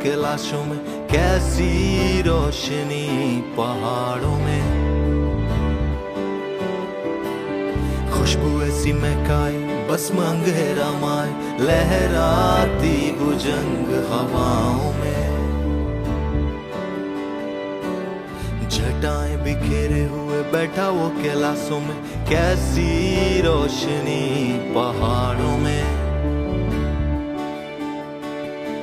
कैलाशों में, कैसी रोशनी पहाड़ों में। खुशबू ऐसी महकाए बस अंधेरा माए, लहराती भुजंग हवाओं में। जटाएं बिखेरे हुए बैठा वो कैलाशों में, कैसी रोशनी पहाड़ों में।